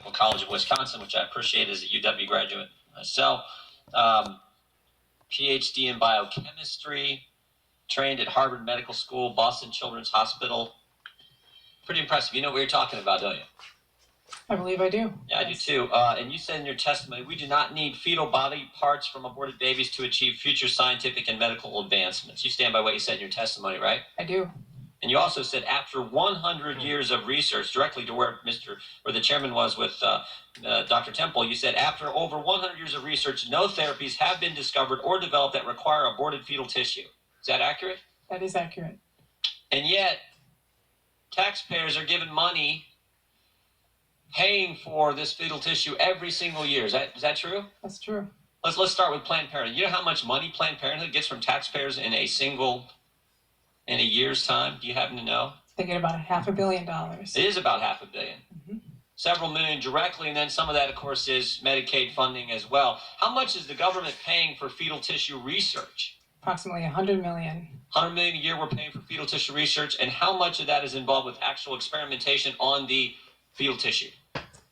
College of Wisconsin, which I appreciate as a UW graduate myself. PhD in biochemistry, trained at Harvard Medical School, Boston Children's Hospital. Pretty impressive. You know what you're talking about, don't you? I believe I do. Yeah, yes. I do too. And you said in your testimony, we do not need fetal body parts from aborted babies to achieve future scientific and medical advancements. You stand by what you said in your testimony, right? I do. And you also said after 100 years of research, directly to where the chairman was with Dr. Temple, you said after over 100 years of research, no therapies have been discovered or developed that require aborted fetal tissue. Is that accurate? That is accurate. And yet, taxpayers are given money paying for this fetal tissue every single year. Is that true? That's true. Let's start with Planned Parenthood. You know how much money Planned Parenthood gets from taxpayers in a year's time? Do you happen to know? They get about $500 million. It is about $500 million. Mm-hmm. Several million directly, and then some of that, of course, is Medicaid funding as well. How much is the government paying for fetal tissue research? Approximately $100 million. $100 million a year we're paying for fetal tissue research, and how much of that is involved with actual experimentation on the fetal tissue?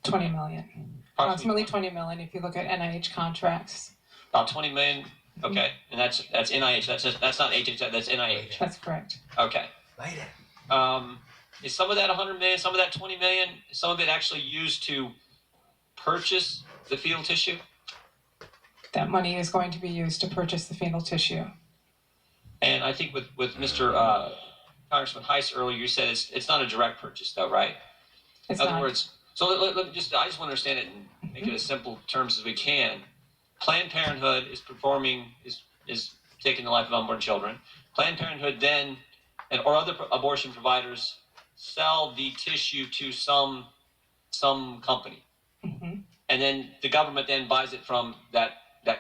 $20 million. Approximately $20 million if you look at NIH contracts. About $20 million. Okay, and that's NIH. That's not HHS. That's NIH. That's correct. Okay. Is some of that $100 million, some of that $20 million, some of it actually used to purchase the fetal tissue? That money is going to be used to purchase the fetal tissue. And I think with Mr. Congressman Heiss earlier, you said it's not a direct purchase, though, right? It's In other not. words, so let me I just want to understand it and make it as simple terms as we can. Planned Parenthood is taking the life of unborn children. Planned Parenthood then, or other abortion providers, sell the tissue to some company, Mm-hmm. and then the government then buys it from that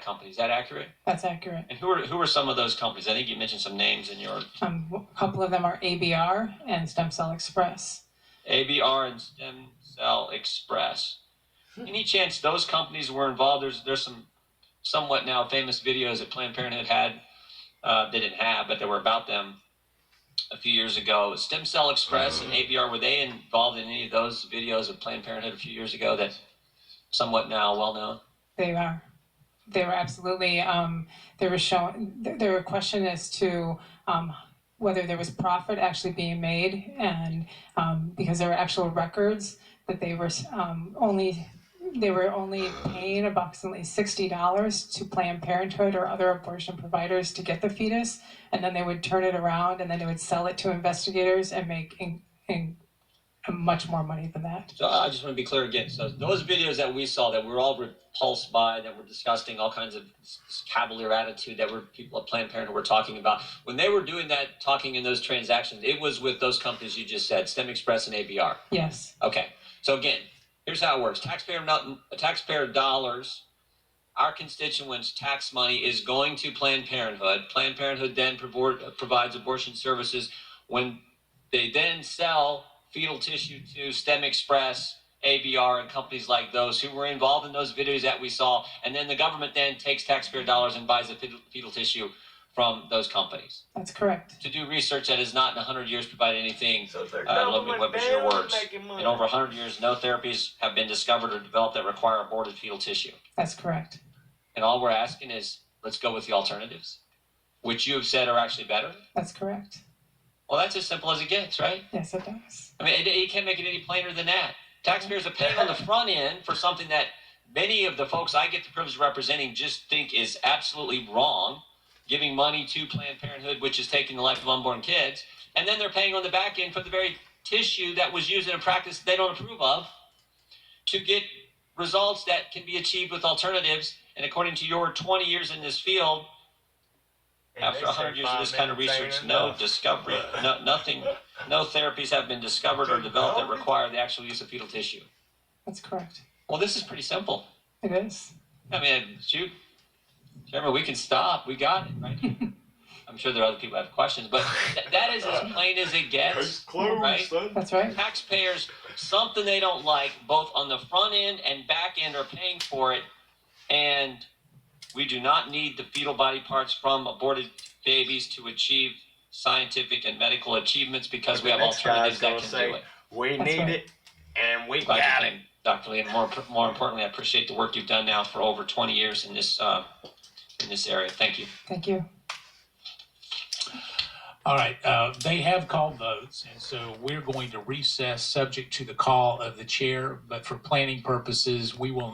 company. Is that accurate? That's accurate. And who are some of those companies? I think you mentioned some names in your. A couple of them are ABR and Stem Cell Express. ABR and Stem Cell Express. Any chance those companies were involved? There's some somewhat now famous videos that Planned Parenthood had. They didn't have, but they were about them a few years ago. Stem Cell Express and ABR, were they involved in any of those videos of Planned Parenthood a few years ago that somewhat now well known? They are. They were absolutely. They were showing. There were questions as to whether there was profit actually being made, and because there were actual records that they were only paying approximately $60 to Planned Parenthood or other abortion providers to get the fetus, and then they would turn it around and then they would sell it to investigators and make much more money than that. So I just want to be clear again. So those videos that we saw that we're all repulsed by, that were disgusting, all kinds of cavalier attitude that were people at Planned Parenthood were talking about, when they were doing that, talking in those transactions, it was with those companies you just said, Stem Express and ABR. Yes. Okay. So again, here's how it works. Taxpayer dollars, our constituents' tax money is going to Planned Parenthood. Planned Parenthood then provides abortion services. When they then sell fetal tissue to Stem Express, ABR, and companies like those who were involved in those videos that we saw, and then the government then takes taxpayer dollars and buys the fetal tissue from those companies. That's correct. To do research that has not in 100 years provided anything. So what was your words? In over 100 years, no therapies have been discovered or developed that require aborted fetal tissue. That's correct. And all we're asking is, let's go with the alternatives, which you have said are actually better. That's correct. Well, that's as simple as it gets, right? Yes, it does. I mean, you can't make it any plainer than that. Taxpayers are paying on the front end for something that many of the folks I get the privilege of representing just think is absolutely wrong, giving money to Planned Parenthood, which is taking the life of unborn kids, and then they're paying on the back end for the very tissue that was used in a practice they don't approve of to get results that can be achieved with alternatives. And according to your 20 years in this field, after 100 years of this kind of research, no discovery, no therapies have been discovered or developed that require the actual use of fetal tissue. That's correct. Well, this is pretty simple. It is. I mean, shoot, Chairman, we can stop. We got it, right? I'm sure there are other people who have questions, but that is as plain as it gets, right? That's right. Taxpayers, something they don't like, both on the front end and back end, are paying for it, and we do not need the fetal body parts from aborted babies to achieve scientific and medical achievements because we have alternatives that can do it. We need it, and we Glad got you it. came, Dr. satisfactorily, and more importantly, I appreciate the work you've done now for over 20 years in this area. Thank you. Thank you. All right, they have called votes, and so we're going to recess subject to the call of the chair, but for planning purposes, we will